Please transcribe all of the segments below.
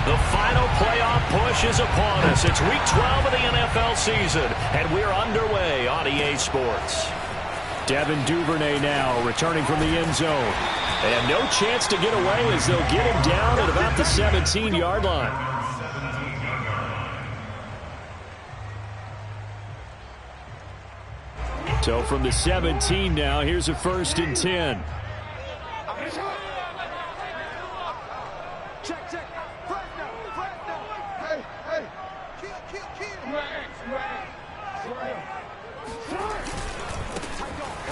The final playoff push is upon us. It's Week 12 of the NFL season, and we're underway on EA Sports. Devin Duvernay now returning from the end zone. And no chance to get away as they'll get him down at about the 17-yard line. So from the 17 now, here's a 1st and 10.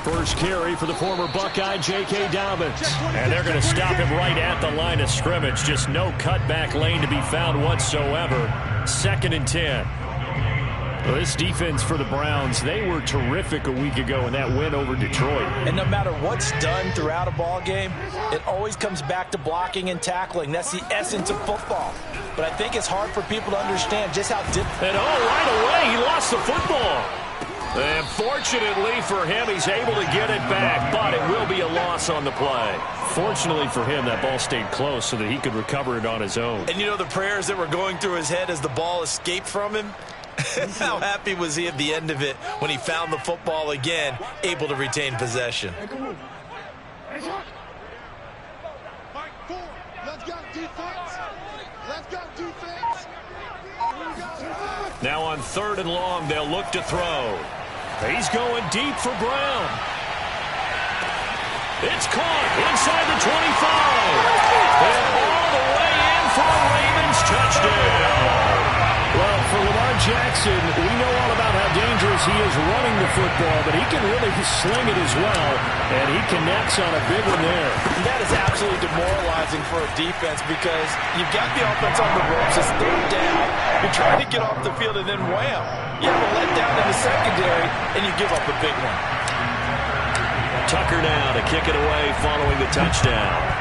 First carry for the former Buckeye, J.K. Dobbins. And they're going to stop him right at the line of scrimmage. Just no cutback lane to be found whatsoever. 2nd and 10. Well, this defense for the Browns, they were terrific a week ago in that win over Detroit. And no matter what's done throughout a ball game, it always comes back to blocking and tackling. That's the essence of football. But I think it's hard for people to understand just how difficult. And right away, he lost the football. And fortunately for him, he's able to get it back, but it will be a loss on the play. Fortunately for him, that ball stayed close so that he could recover it on his own. And you know the prayers that were going through his head as the ball escaped from him? How happy was he at the end of it when he found the football again, able to retain possession? Now on 3rd and long, they'll look to throw. He's going deep for Brown. It's caught inside the 25. And all the way in for a Ravens touchdown. Well, for Lamar Jackson, we know all about how dangerous he is running the football, but he can really sling it as well, and he connects on a big one there. That is absolutely demoralizing for a defense because you've got the offense on the ropes. It's 3rd down. You're trying to get off the field, and then wham, you have a letdown in the secondary, and you give up a big one. Tucker now to kick it away following the touchdown.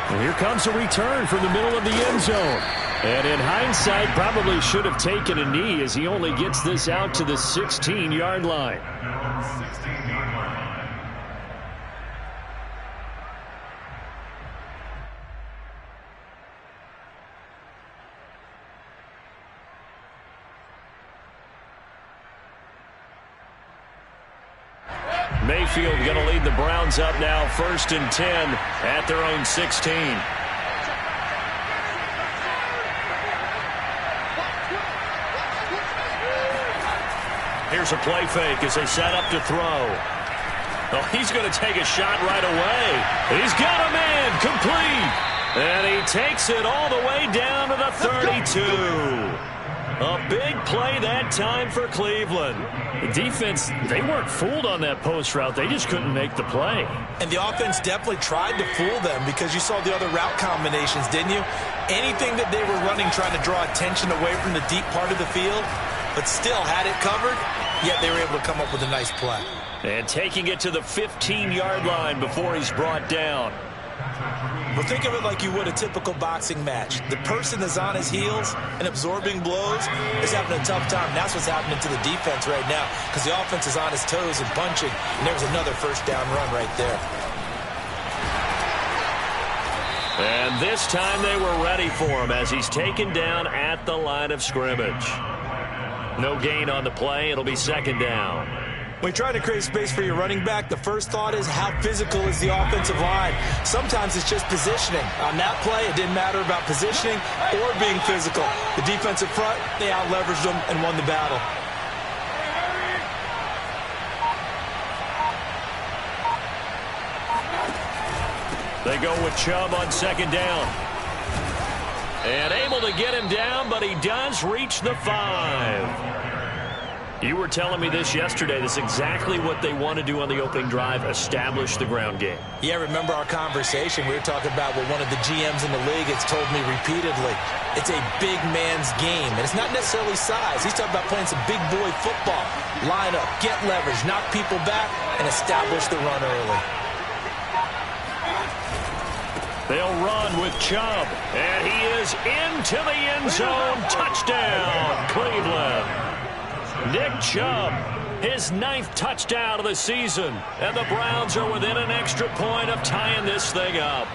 And here comes a return from the middle of the end zone. And in hindsight, probably should have taken a knee as he only gets this out to the 16-yard line. Mayfield going to lead the Browns up now, 1st and 10 at their own 16. Here's a play fake as they set up to throw. Oh, he's going to take a shot right away. He's got a man complete. And he takes it all the way down to the 32. A big play that time for Cleveland. The defense, they weren't fooled on that post route. They just couldn't make the play. And the offense definitely tried to fool them because you saw the other route combinations, didn't you? Anything that they were running trying to draw attention away from the deep part of the field, but still had it covered, yet they were able to come up with a nice play. And taking it to the 15-yard line before he's brought down. Well, think of it like you would a typical boxing match. The person that's on his heels and absorbing blows is having a tough time. That's what's happening to the defense right now because the offense is on his toes and punching, and there's another 1st down run right there. And this time they were ready for him as he's taken down at the line of scrimmage. No gain on the play. It'll be 2nd down. When you try to create space for your running back, the first thought is how physical is the offensive line. Sometimes it's just positioning. On that play, it didn't matter about positioning or being physical. The defensive front, they out-leveraged them and won the battle. They go with Chubb on 2nd down. And able to get him down, but he does reach the 5. You were telling me this yesterday. This is exactly what they want to do on the opening drive, establish the ground game. Yeah, remember our conversation. We were talking about what one of the GMs in the league has told me repeatedly. It's a big man's game, and it's not necessarily size. He's talking about playing some big boy football. Line up, get leverage, knock people back, and establish the run early. They'll run with Chubb, and he is into the end zone. Touchdown, Cleveland. Nick Chubb his 9th touchdown of the season. And the Browns are within an extra point of tying this thing up.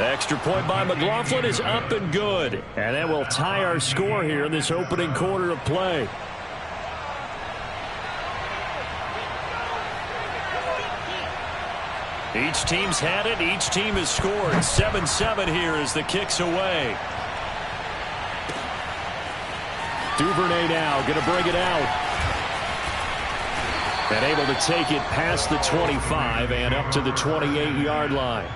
Extra point by McLaughlin is up and good. And that will tie our score here in this opening quarter of play. Each team's had it. Each team has scored. 7-7 here as the kick's away. Duvernay now going to bring it out. And able to take it past the 25 and up to the 28-yard line.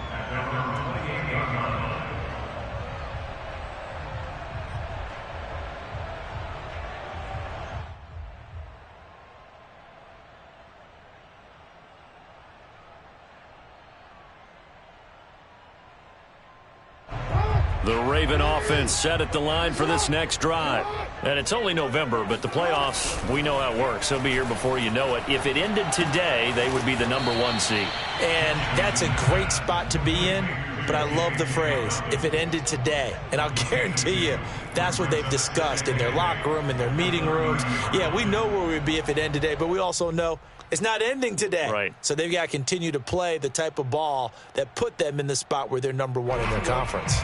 The Raven offense set at the line for this next drive. And it's only November, but the playoffs, we know how it works. They'll be here before you know it. If it ended today, they would be the #1 seed. And that's a great spot to be in, but I love the phrase, if it ended today. And I'll guarantee you, that's what they've discussed in their locker room, in their meeting rooms. Yeah, we know where we'd be if it ended today, but we also know it's not ending today. Right. So they've got to continue to play the type of ball that put them in the spot where they're #1 in their conference.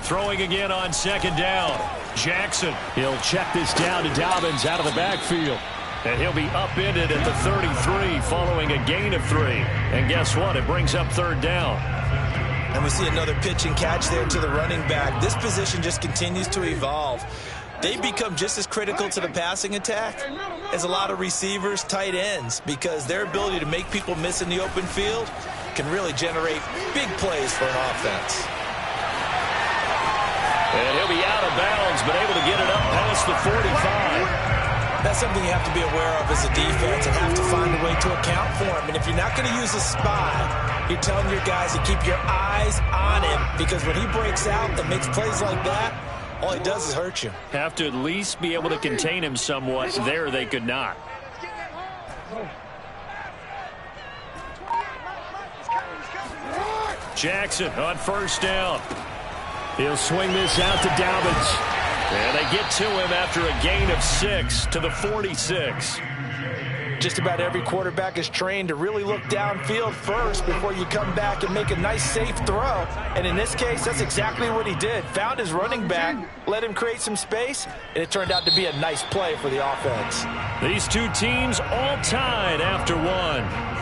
Throwing again on 2nd down. Jackson. He'll check this down to Dobbins out of the backfield. And he'll be upended at the 33 following a gain of 3. And guess what? It brings up 3rd down. And we see another pitch and catch there to the running back. This position just continues to evolve. They become just as critical to the passing attack as a lot of receivers, tight ends, because their ability to make people miss in the open field can really generate big plays for an offense. And he'll be out of bounds, but able to get it up past the 45. That's something you have to be aware of as a defense and have to find a way to account for him. And if you're not going to use a spy, you're telling your guys to keep your eyes on him, because when he breaks out and makes plays like that, all he does is hurt you. Have to at least be able to contain him somewhat. There they could not. Jackson on 1st down. He'll swing this out to Dobbins. And they get to him after a gain of 6 to the 46. Just about every quarterback is trained to really look downfield first before you come back and make a nice, safe throw. And in this case, that's exactly what he did. Found his running back, let him create some space, and it turned out to be a nice play for the offense. These two teams all tied after 1.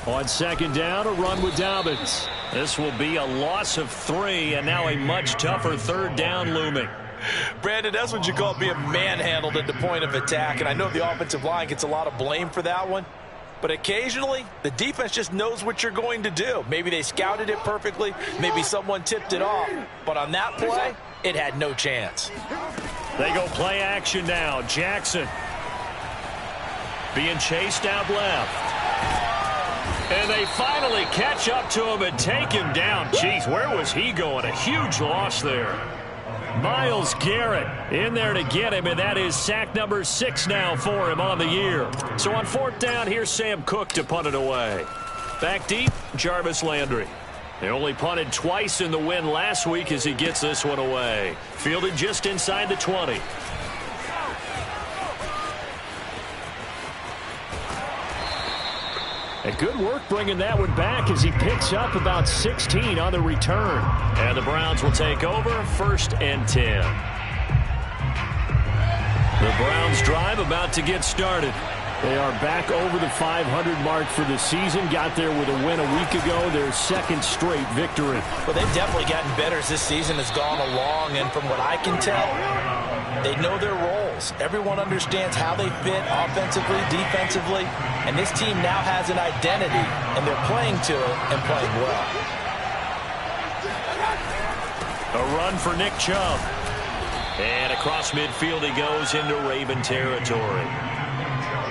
On 2nd down, a run with Dobbins. This will be a loss of 3, and now a much tougher 3rd down looming. Brandon, that's what you call being manhandled at the point of attack, and I know the offensive line gets a lot of blame for that one, but occasionally the defense just knows what you're going to do. Maybe they scouted it perfectly, maybe someone tipped it off, but on that play, it had no chance. They go play action now. Jackson being chased out left. And they finally catch up to him and take him down. Jeez, where was he going? A huge loss there. Myles Garrett in there to get him, and that is sack number 6 now for him on the year. So on 4th down, here's Sam Cook to punt it away. Back deep, Jarvis Landry. They only punted twice in the win last week as he gets this one away. Fielded just inside the 20. And good work bringing that one back as he picks up about 16 on the return. And the Browns will take over 1st and 10. The Browns drive about to get started. They are back over the 500 mark for the season. Got there with a win a week ago. Their 2nd straight victory. Well, they've definitely gotten better as this season has gone along. And from what I can tell, they know their roles. Everyone understands how they fit offensively, defensively. And this team now has an identity, and they're playing to it and playing well. A run for Nick Chubb. And across midfield he goes into Raven territory.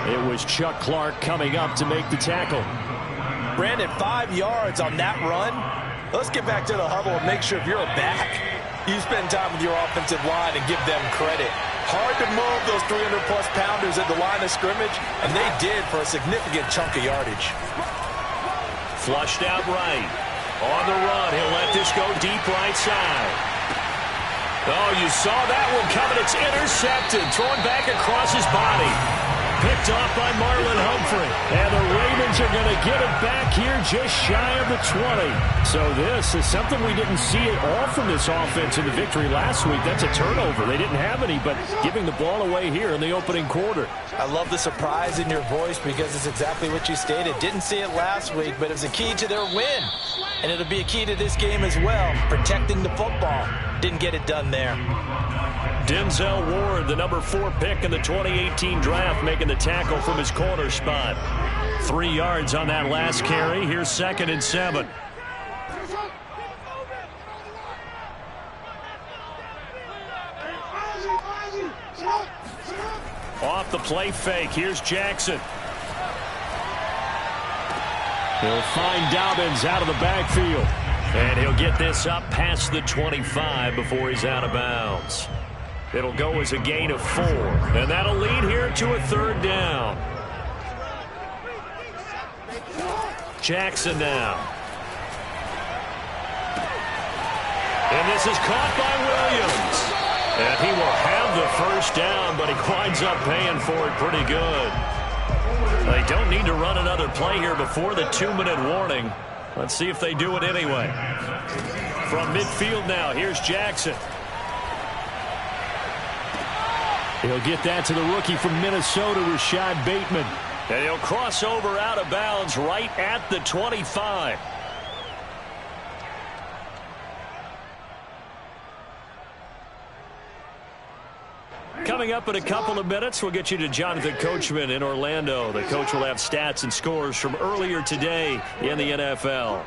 It was Chuck Clark coming up to make the tackle. Brandon, 5 yards on that run. Let's get back to the huddle and make sure if you're a back, you spend time with your offensive line and give them credit. Hard to move those 300-plus pounders at the line of scrimmage, and they did for a significant chunk of yardage. Flushed out right. On the run, he'll let this go deep right side. Oh, you saw that one coming. It's intercepted. Thrown back across his body. Picked off by Marlon Humphrey. And the Ravens are going to get it back here just shy of the 20. So this is something we didn't see at all from this offense in the victory last week. That's a turnover. They didn't have any, but giving the ball away here in the opening quarter. I love the surprise in your voice because it's exactly what you stated. Didn't see it last week, but it was a key to their win. And it'll be a key to this game as well, protecting the football. Didn't get it done there. Denzel Ward, the number 4 pick in the 2018 draft, making the tackle from his corner spot. 3 yards on that last carry. Here's 2nd and 7. Off the play fake. Here's Jackson. He'll find Dobbins out of the backfield. And he'll get this up past the 25 before he's out of bounds. It'll go as a gain of 4. And that'll lead here to a 3rd down. Jackson now. And this is caught by Williams. And he will have the 1st down, but he winds up paying for it pretty good. They don't need to run another play here before the 2-minute warning. Let's see if they do it anyway. From midfield now, here's Jackson. He'll get that to the rookie from Minnesota, Rashad Bateman. And he'll cross over out of bounds right at the 25. Coming up in a couple of minutes, we'll get you to Jonathan Coachman in Orlando. The coach will have stats and scores from earlier today in the NFL.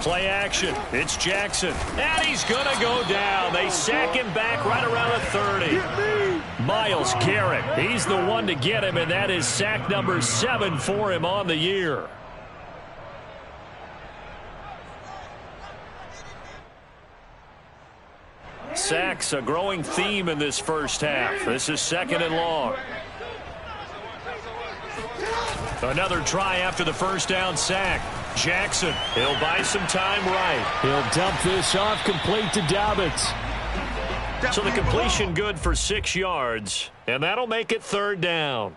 Play action. It's Jackson. And he's going to go down. They sack him back right around the 30. Myles Garrett. He's the one to get him, and that is sack number 7 for him on the year. Sacks, a growing theme in this first half. This is 2nd and long. Another try after the 1st down sack. Jackson, he'll buy some time right. He'll dump this off complete to Dobbins. So the completion good for 6 yards, and that'll make it 3rd down.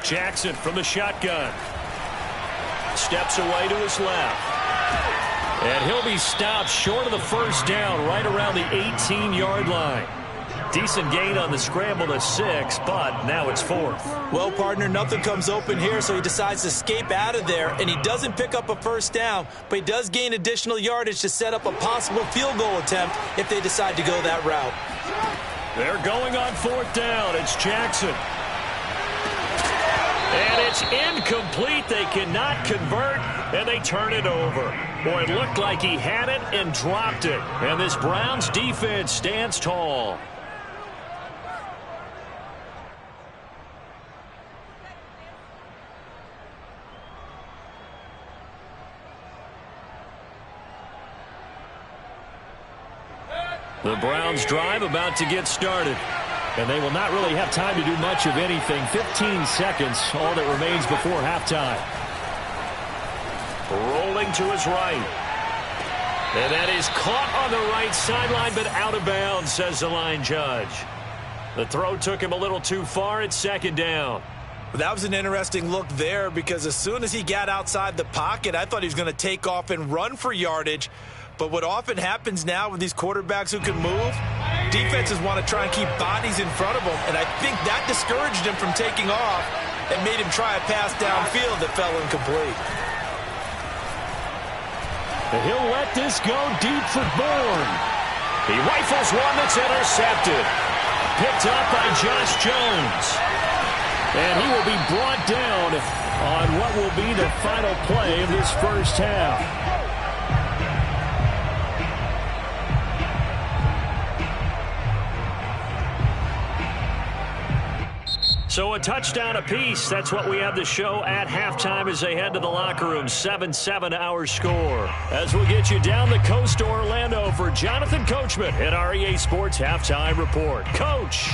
Jackson from the shotgun. Steps away to his left. And he'll be stopped short of the 1st down right around the 18-yard line. Decent gain on the scramble to 6, but now it's 4th. Well, partner, nothing comes open here, so he decides to escape out of there, and he doesn't pick up a 1st down, but he does gain additional yardage to set up a possible field goal attempt if they decide to go that route. They're going on 4th down. It's Jackson. And it's incomplete. They cannot convert, and they turn it over. Boy, it looked like he had it and dropped it. And this Browns defense stands tall. The Browns drive about to get started. And they will not really have time to do much of anything. 15 seconds, all that remains before halftime. Rolling to his right. And that is caught on the right sideline, but out of bounds, says the line judge. The throw took him a little too far. It's 2nd down. That was an interesting look there because as soon as he got outside the pocket, I thought he was going to take off and run for yardage. But what often happens now with these quarterbacks who can move, defenses want to try and keep bodies in front of them, and I think that discouraged him from taking off. and made him try a pass downfield that fell incomplete. He'll let this go deep for Bourne. He rifles one that's intercepted. Picked up by Josh Jones. And he will be brought down on what will be the final play of this first half. So a touchdown apiece. That's what we have to show at halftime as they head to the locker room. 7-7 our score. As we'll get you down the coast to Orlando for Jonathan Coachman at our EA Sports Halftime Report. Coach.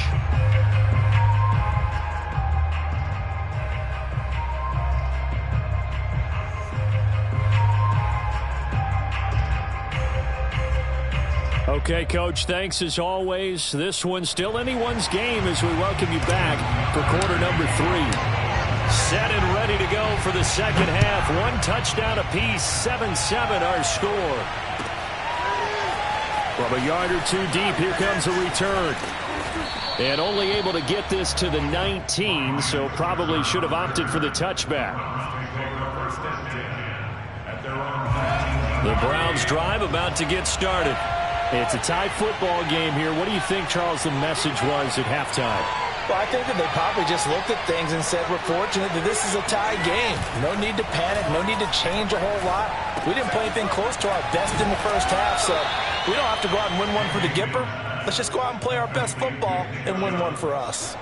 Okay, Coach, thanks as always. This one's still anyone's game as we welcome you back for quarter number 3. Set and ready to go for the second half. One touchdown apiece, 7-7 our score. From a yard or two deep, here comes a return. And only able to get this to the 19, so probably should have opted for the touchback. The Browns drive about to get started. It's a tie football game here. What do you think, Charles, the message was at halftime? Well, I think that they probably just looked at things and said, we're fortunate that this is a tie game. No need to panic. No need to change a whole lot. We didn't play anything close to our best in the first half, so we don't have to go out and win one for the Gipper. Let's just go out and play our best football and win one for us.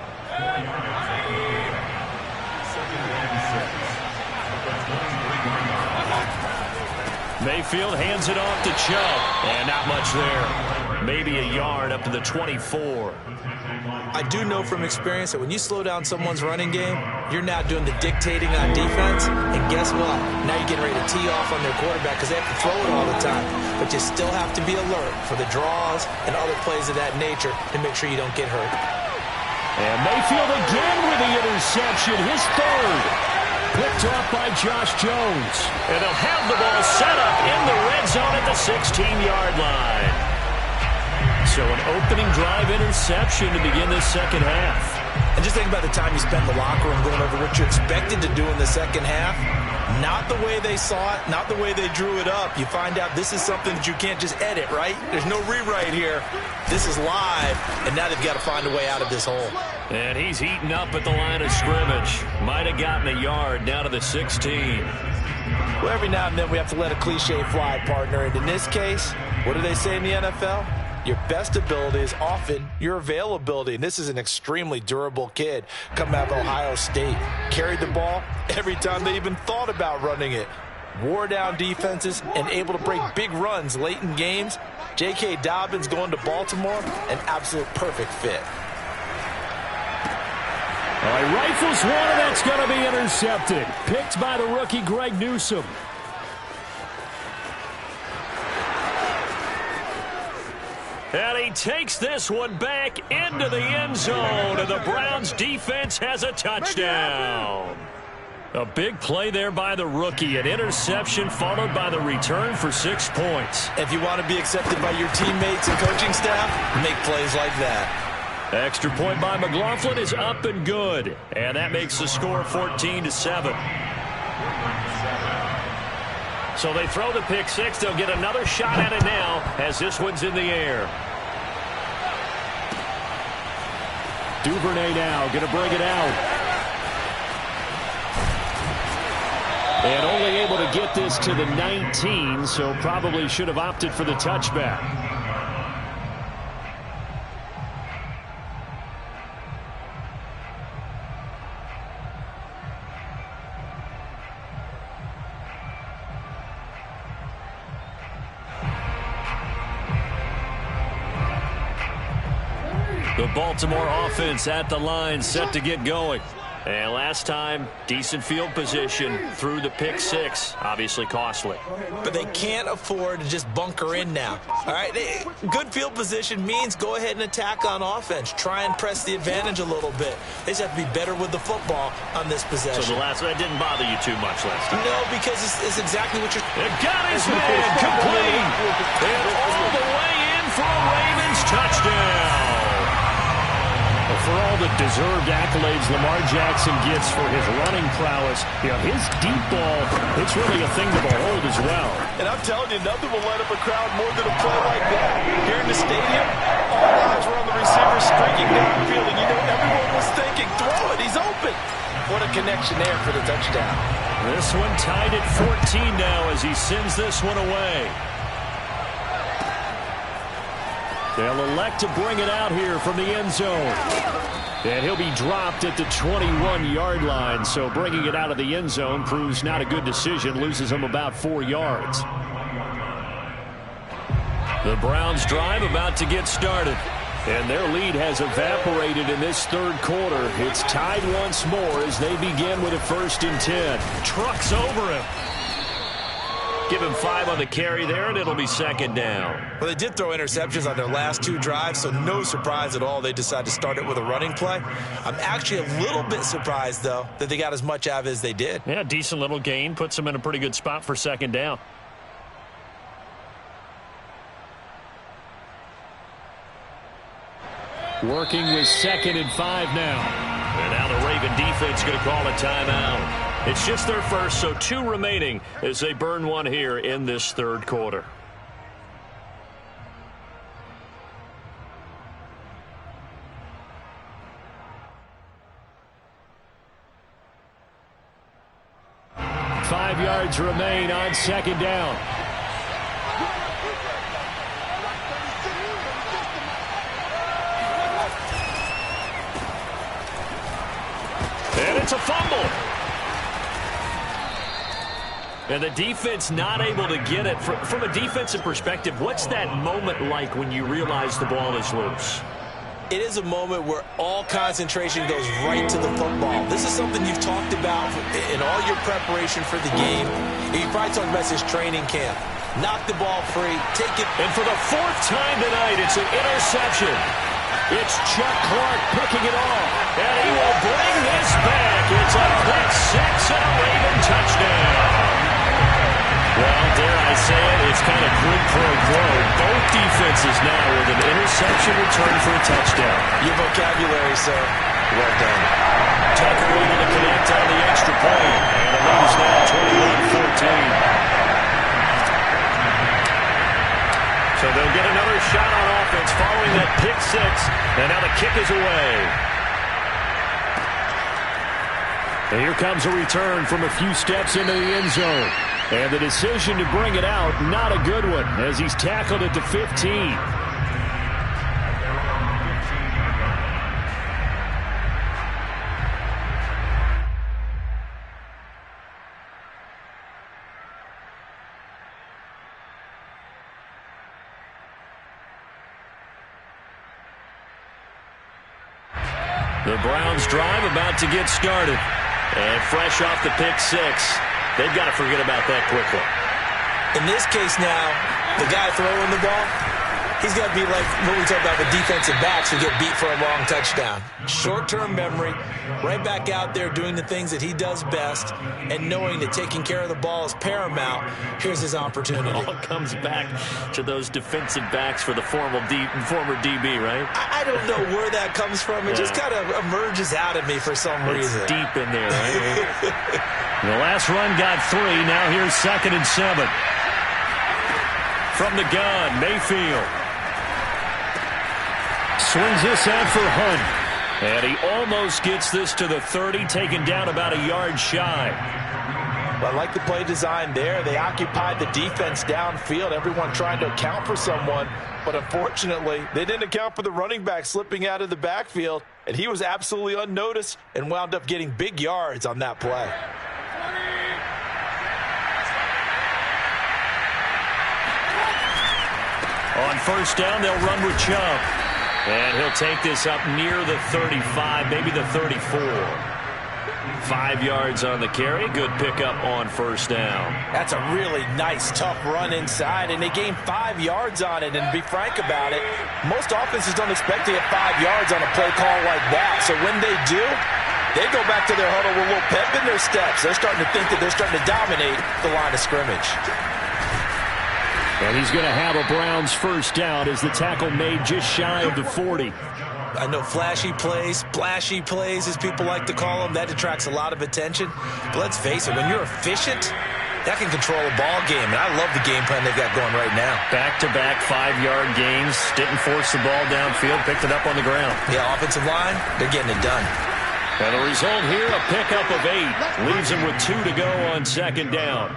Mayfield hands it off to Chubb. And not much there. Maybe a yard up to the 24. I do know from experience that when you slow down someone's running game, you're now doing the dictating on defense. And guess what? Now you're getting ready to tee off on their quarterback because they have to throw it all the time. But you still have to be alert for the draws and other plays of that nature to make sure you don't get hurt. And Mayfield again with the interception. His third. Picked off by Josh Jones. And they'll have the ball set up in the red zone at the 16-yard line. So an opening drive interception to begin this second half. And just think about the time you spent in the locker room going over what you expected to do in the second half. Not the way they saw it, not the way they drew it up. You find out this is something that you can't just edit, right? There's no rewrite here. This is live, and now they've got to find a way out of this hole. And he's heating up at the line of scrimmage. Might have gotten a yard down to the 16. Well, every now and then we have to let a cliche fly, partner. And in this case, what do they say in the NFL? Your best ability is often your availability. And this is an extremely durable kid coming out of Ohio State. Carried the ball every time they even thought about running it. Wore down defenses and able to break big runs late in games. J.K. Dobbins going to Baltimore, an absolute perfect fit. All right, rifles one, and that's going to be intercepted. Picked by the rookie Greg Newsome. And he takes this one back into the end zone, and the Browns defense has a touchdown. A big play there by the rookie. An interception followed by the return for 6 points. If you want to be accepted by your teammates and coaching staff, make plays like that. Extra point by McLaughlin is up and good. And that makes the score 14-7. So they throw the pick six. They'll get another shot at it now as this one's in the air. Duvernay now going to bring it out. And only able to get this to the 19, so probably should have opted for the touchback. The Baltimore offense at the line, set to get going. And last time, decent field position through the pick six. Obviously costly. But they can't afford to just bunker in now. All right, good field position means go ahead and attack on offense. Try and press the advantage a little bit. They just have to be better with the football on this possession. So the last one didn't bother you too much last time? No, because it's exactly what you're... It got his man complete. And all the way in for a Ravens touchdown. A for all the deserved accolades Lamar Jackson gets for his running prowess, his deep ball, it's really a thing to behold as well. And I'm telling you, nothing will light up a crowd more than a play like that. Here in the stadium, all eyes were on the receiver streaking downfield, and everyone was thinking, throw it, he's open. What a connection there for the touchdown. This one tied at 14 now as he sends this one away. They'll elect to bring it out here from the end zone. And he'll be dropped at the 21-yard line, so bringing it out of the end zone proves not a good decision, loses him about 4 yards. The Browns' drive about to get started. And their lead has evaporated in this third quarter. It's tied once more as they begin with a 1st and 10. Trucks over him. Give him 5 on the carry there, and it'll be 2nd down. Well, they did throw interceptions on their last 2 drives, so no surprise at all they decided to start it with a running play. I'm actually a little bit surprised, though, that they got as much out of it as they did. Yeah, decent little gain. Puts them in a pretty good spot for 2nd down. Working with 2nd and 5 now. And now the Raven defense going to call a timeout. It's just their first, so 2 remaining as they burn one here in this third quarter. Five yards remain on 2nd down. And it's a fumble. And the defense not able to get it. From a defensive perspective, what's that moment like when you realize the ball is loose? It is a moment where all concentration goes right to the football. This is something you've talked about in all your preparation for the game. You probably talked about this training camp. Knock the ball free, take it. And for the 4th time tonight, it's an interception. It's Chuck Clark picking it off. And he will bring this back. It's a pick 6 and a Raven touchdown. Well, dare I say it, it's kind of quid pro quo. Both defenses now with an interception return for a touchdown. Your vocabulary, sir. Well done. Tucker able to connect on the extra point. And the lead is now 21-14. So they'll get another shot on offense following that pick 6. And now the kick is away. And here comes a return from a few steps into the end zone. And the decision to bring it out, not a good one, as he's tackled at the 15. The Browns drive about to get started. And fresh off the pick 6. They've got to forget about that quickly. In this case now, the guy throwing the ball, he's got to be like what we talk about with defensive backs who get beat for a long touchdown. Short-term memory, right back out there doing the things that he does best, and knowing that taking care of the ball is paramount. Here's his opportunity. It all comes back to those defensive backs for the former DB, right? I don't know where that comes from. It just kind of emerges out of me for some reason. It's deep in there, right? The last run got 3. Now here's 2nd and 7. From the gun, Mayfield. Swings this out for Hunt. And he almost gets this to the 30, taken down about a yard shy. Well, I like the play design there. They occupied the defense downfield, everyone trying to account for someone. But unfortunately, they didn't account for the running back slipping out of the backfield. And he was absolutely unnoticed and wound up getting big yards on that play. On 1st down, they'll run with Chubb. And he'll take this up near the 35, maybe the 34. 5 yards on the carry. Good pickup on 1st down. That's a really nice, tough run inside, and they gained 5 yards on it. And to be frank about it, most offenses don't expect to get 5 yards on a play call like that. So when they do, they go back to their huddle with a little pep in their steps. They're starting to think that they're starting to dominate the line of scrimmage. And he's going to have a Browns 1st down as the tackle made just shy of the 40. I know flashy plays, splashy plays, as people like to call them, that attracts a lot of attention. But let's face it, when you're efficient, that can control a ball game, and I love the game plan they've got going right now. Back-to-back 5-yard gains, didn't force the ball downfield, picked it up on the ground. Yeah, offensive line, they're getting it done. And the result here, a pickup of 8. Leaves him with 2 to go on second down.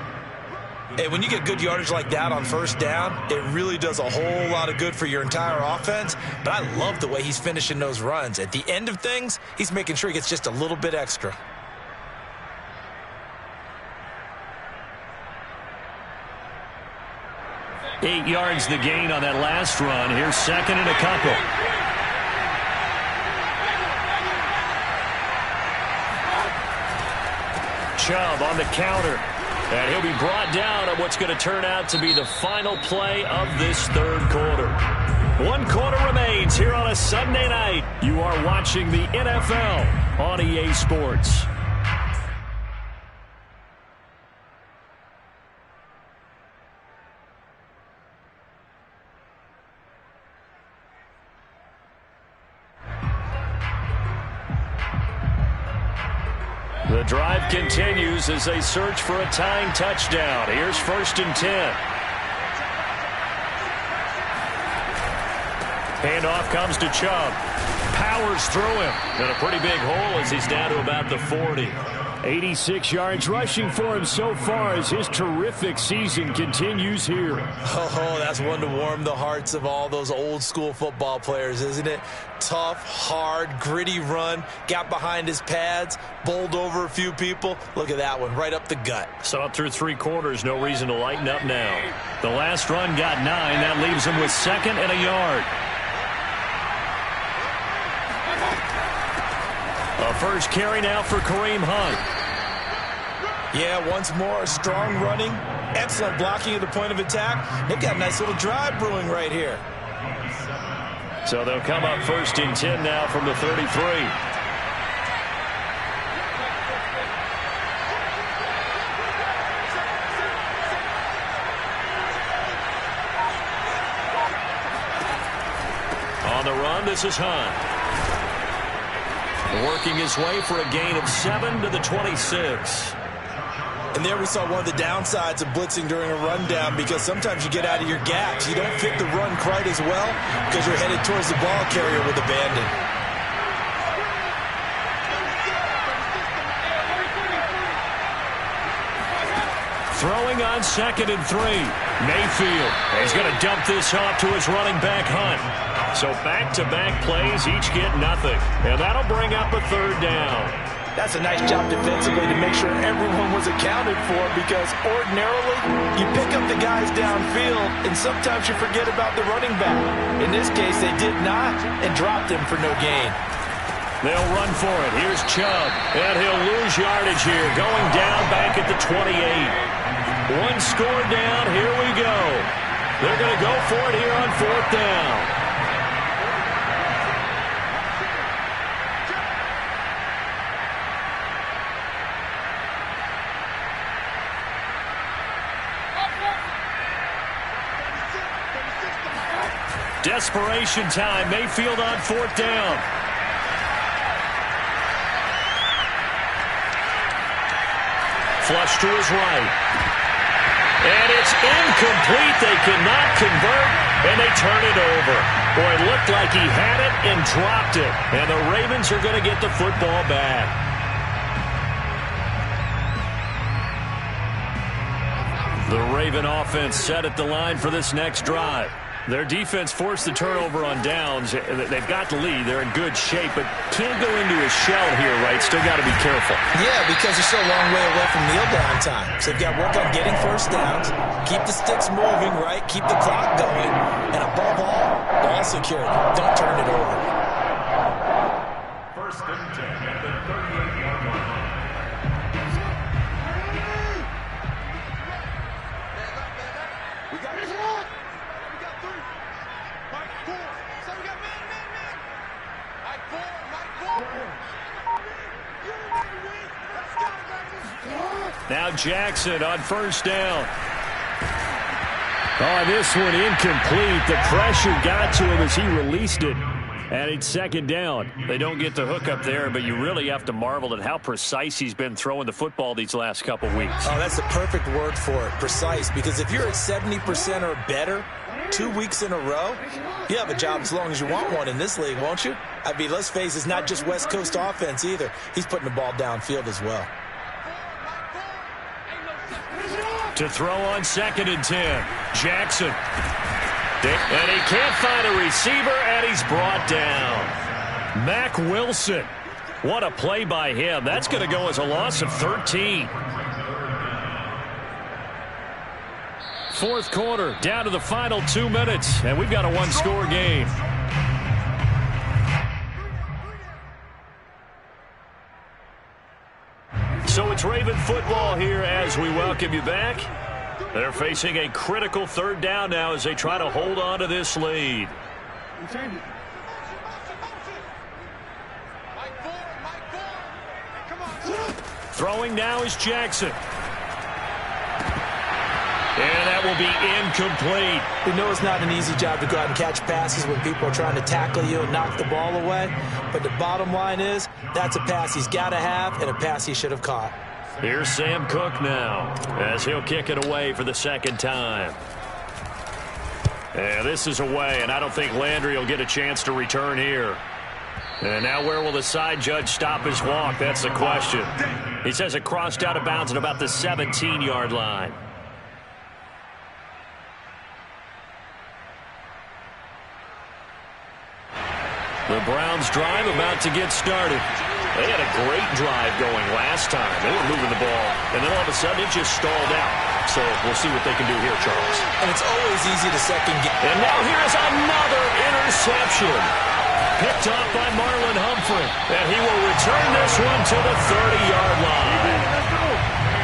Hey, when you get good yardage like that on first down, it really does a whole lot of good for your entire offense. But I love the way he's finishing those runs. At the end of things, he's making sure he gets just a little bit extra. Eight yards the gain on that last run. Here's second and a couple. Chubb on the counter. And he'll be brought down on what's going to turn out to be the final play of this third quarter. 1 quarter remains here on a Sunday night. You are watching the NFL on EA Sports. The drive continues as they search for a tying touchdown. Here's 1st and 10. Handoff comes to Chubb. Powers through him. And a pretty big hole as he's down to about the 40. 86 yards rushing for him so far as his terrific season continues here. Oh, that's one to warm the hearts of all those old school football players, isn't it? Tough, hard, gritty run. Got behind his pads, bowled over a few people. Look at that one, right up the gut. Saw it through 3 quarters. No reason to lighten up now. The last run got 9. That leaves him with 2nd and a yard. A first carry now for Kareem Hunt. Yeah, once more, strong running, excellent blocking at the point of attack. They've got a nice little drive brewing right here. So they'll come up 1st and 10 now from the 33. On the run, this is Hunt. Working his way for a gain of 7 to the 26. And there we saw one of the downsides of blitzing during a rundown, because sometimes you get out of your gaps. You don't fit the run quite as well because you're headed towards the ball carrier with abandon. Throwing on 2nd and 3. Mayfield. He's going to dump this off to his running back, Hunt. So back-to-back plays, each get nothing. And that'll bring up a 3rd down. That's a nice job defensively to make sure everyone was accounted for, because ordinarily you pick up the guys downfield and sometimes you forget about the running back. In this case, they did not and dropped him for no gain. They'll run for it. Here's Chubb, and he'll lose yardage here, going down back at the 28. 1 score down. Here we go. They're going to go for it here on 4th down. Desperation time. Mayfield on 4th down. Flush to his right. And it's incomplete. They cannot convert, and they turn it over. Boy, it looked like he had it and dropped it. And the Ravens are going to get the football back. The Raven offense set at the line for this next drive. Their defense forced the turnover on downs. They've got the lead. They're in good shape, but can't go into a shell here, right? Still got to be careful. Yeah, because they're still a long way away from kneel down time. So they've got to work on getting first downs, keep the sticks moving, right? Keep the clock going. And above all, ball security. Don't turn it over. 1st and 10 at the 38-yard line. Now Jackson on 1st down. Oh, this one incomplete. The pressure got to him as he released it. And it's second down. They don't get the hook up there, but you really have to marvel at how precise he's been throwing the football these last couple weeks. Oh, that's the perfect word for it, precise, because if you're at 70% or better 2 weeks in a row, you have a job as long as you want one in this league, won't you? I mean, let's face it, it's not just West Coast offense either. He's putting the ball downfield as well. To throw on 2nd and 10. Jackson. And he can't find a receiver, and he's brought down. Mack Wilson. What a play by him. That's going to go as a loss of 13. Fourth quarter, down to the final 2 minutes, and we've got a one-score game. So it's Raven football here as we welcome you back. They're facing a critical third down now as they try to hold on to this lead. Throwing now is Jackson. And that will be incomplete. We know it's not an easy job to go out and catch passes when people are trying to tackle you and knock the ball away. But the bottom line is, that's a pass he's got to have and a pass he should have caught. Here's Sam Cook now as he'll kick it away for the second time. And this is away, and I don't think Landry will get a chance to return here. And now where will the side judge stop his walk? That's the question. He says it crossed out of bounds at about the 17-yard line. The Browns drive about to get started. They had a great drive going last time. They were moving the ball, and then all of a sudden it just stalled out. So we'll see what they can do here, Charles. And it's always easy to second guess. And now here's another interception. Picked off by Marlon Humphrey. And he will return this one to the 30-yard line.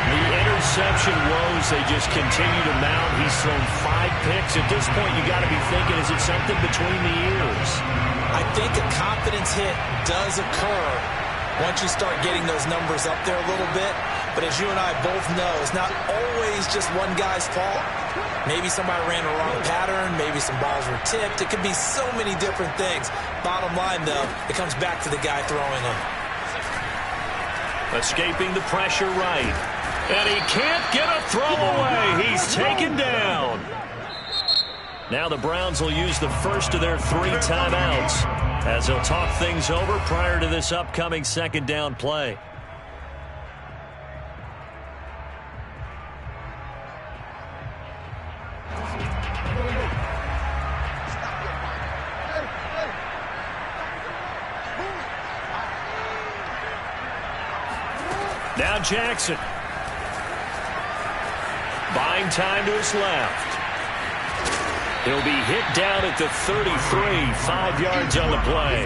The interception woes, they just continue to mount. He's thrown 5 picks. At this point, you got to be thinking, is it something between the ears? I think a confidence hit does occur once you start getting those numbers up there a little bit. But as you and I both know, it's not always just one guy's fault. Maybe somebody ran a wrong pattern. Maybe some balls were tipped. It could be so many different things. Bottom line, though, it comes back to the guy throwing them. Escaping the pressure right. And he can't get a throw away. He's taken down. Now the Browns will use the first of their 3 timeouts as they'll talk things over prior to this upcoming second down play. Now Jackson. Buying time to his left. He'll be hit down at the 33, 5 yards on the play.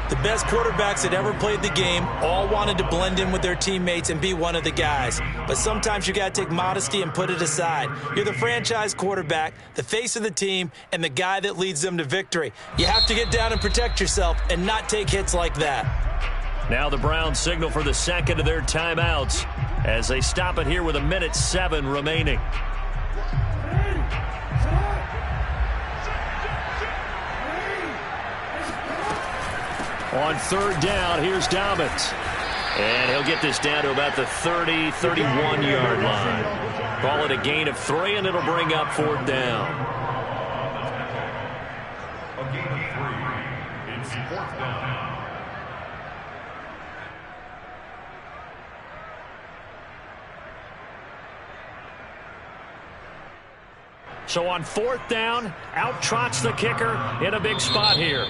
The best quarterbacks that ever played the game all wanted to blend in with their teammates and be one of the guys. But sometimes you got to take modesty and put it aside. You're the franchise quarterback, the face of the team, and the guy that leads them to victory. You have to get down and protect yourself and not take hits like that. Now the Browns signal for the second of their timeouts as they stop it here with 1:07 remaining. On third down, here's Dobbins. And he'll get this down to about the 30, 31-yard line. Call it a gain of 3, and it'll bring up fourth down. A gain of 3. It's fourth down. So on fourth down, out trots the kicker in a big spot here.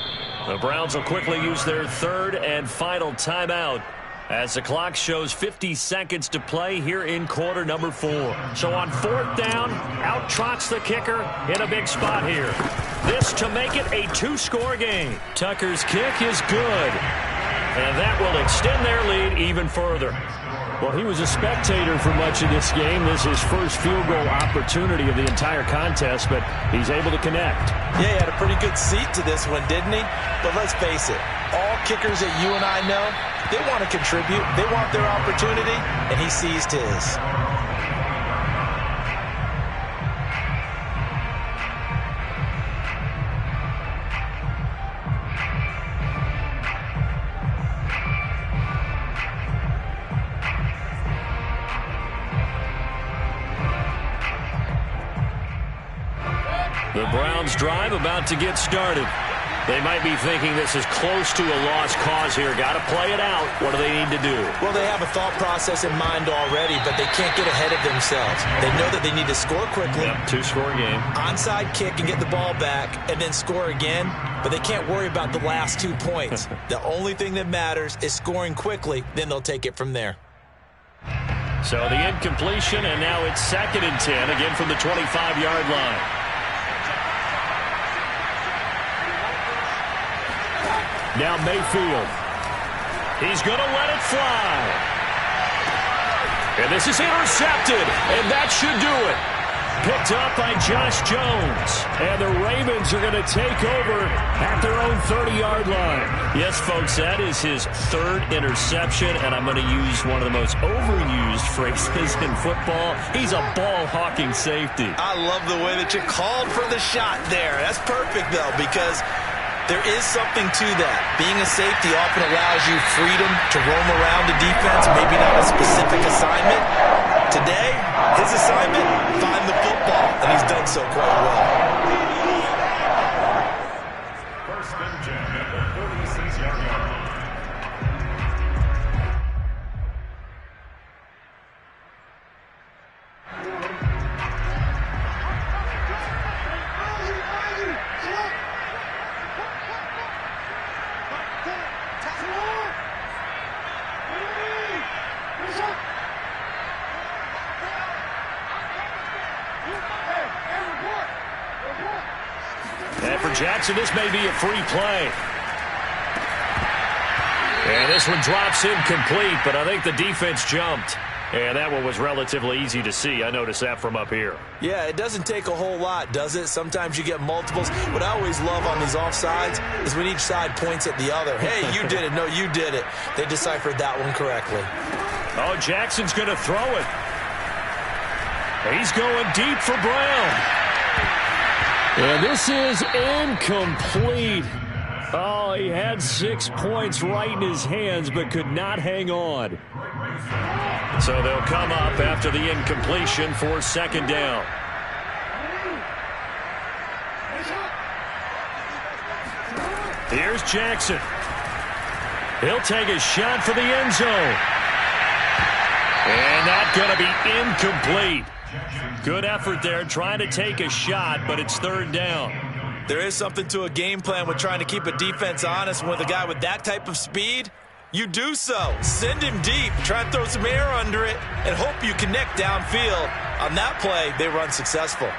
The Browns will quickly use their third and final timeout as the clock shows 50 seconds to play here in quarter number 4. So on fourth down, out trots the kicker in a big spot here. This to make it a 2-score game. Tucker's kick is good. And that will extend their lead even further. Well, he was a spectator for much of this game. This is his first field goal opportunity of the entire contest, but he's able to connect. Yeah, he had a pretty good seat to this one, didn't he? But let's face it, all kickers that you and I know, they want to contribute. They want their opportunity, and he seized his. The Browns drive about to get started. They might be thinking this is close to a lost cause here. Got to play it out. What do they need to do? Well, they have a thought process in mind already, but they can't get ahead of themselves. They know that they need to score quickly. Yep, two-score game. Onside kick and get the ball back and then score again, but they can't worry about the last 2 points. The only thing that matters is scoring quickly, then they'll take it from there. So the incompletion, and now it's 2nd and 10, again from the 25-yard line. Now Mayfield. He's going to let it fly. And this is intercepted, and that should do it. Picked up by Josh Jones. And the Ravens are going to take over at their own 30-yard line. Yes, folks, that is his 3rd interception, and I'm going to use one of the most overused phrases in football. He's a ball-hawking safety. I love the way that you called for the shot there. That's perfect, though, because there is something to that. Being a safety often allows you freedom to roam around the defense, maybe not a specific assignment. Today, his assignment, find the football, and he's done so quite well. First and 10 at the 36-yard line. And for Jackson, this may be a free play. And this one drops incomplete, but I think the defense jumped. And that one was relatively easy to see. I noticed that from up here. Yeah, it doesn't take a whole lot, does it? Sometimes you get multiples. What I always love on these offsides is when each side points at the other. Hey, you did it. No, you did it. They deciphered that one correctly. Oh, Jackson's going to throw it. He's going deep for Brown. And this is incomplete. Oh, he had 6 points right in his hands, but could not hang on. So they'll come up after the incompletion for 2nd down. Here's Jackson. He'll take a shot for the end zone. And that's going to be incomplete. Good effort there trying to take a shot, but it's 3rd down. There is something to a game plan with trying to keep a defense honest. With a guy with that type of speed, you do so. Send him deep. Try and throw some air under it and hope you connect downfield. On that play, they run successful.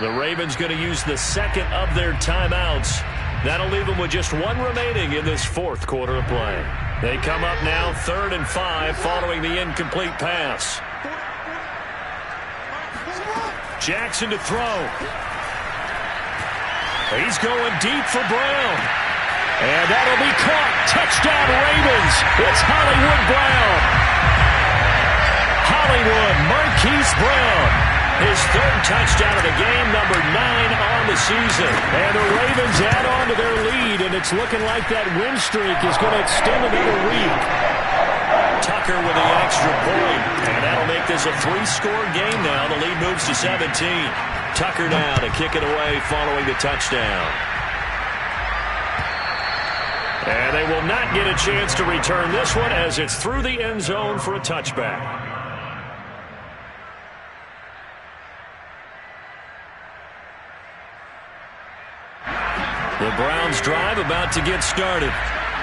The Ravens going to use the 2nd of their timeouts. That'll leave them with just 1 remaining in this 4th quarter of play. They come up now 3rd and 5 following the incomplete pass. Jackson to throw. He's going deep for Brown. And that'll be caught. Touchdown Ravens. It's Hollywood Brown. Hollywood Marquise Brown. His 3rd touchdown of the game, number 9 on the season. And the Ravens add on to their lead, and it's looking like that win streak is going to extend another week. Tucker with the extra point, and that'll make this a 3-score game now. The lead moves to 17. Tucker now to kick it away following the touchdown. And they will not get a chance to return this one as it's through the end zone for a touchback. The Browns drive about to get started.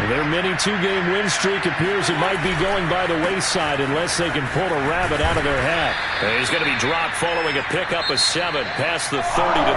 Their mini 2-game win streak appears it might be going by the wayside unless they can pull a rabbit out of their hat. He's going to be dropped following a pickup of 7 past the 30 to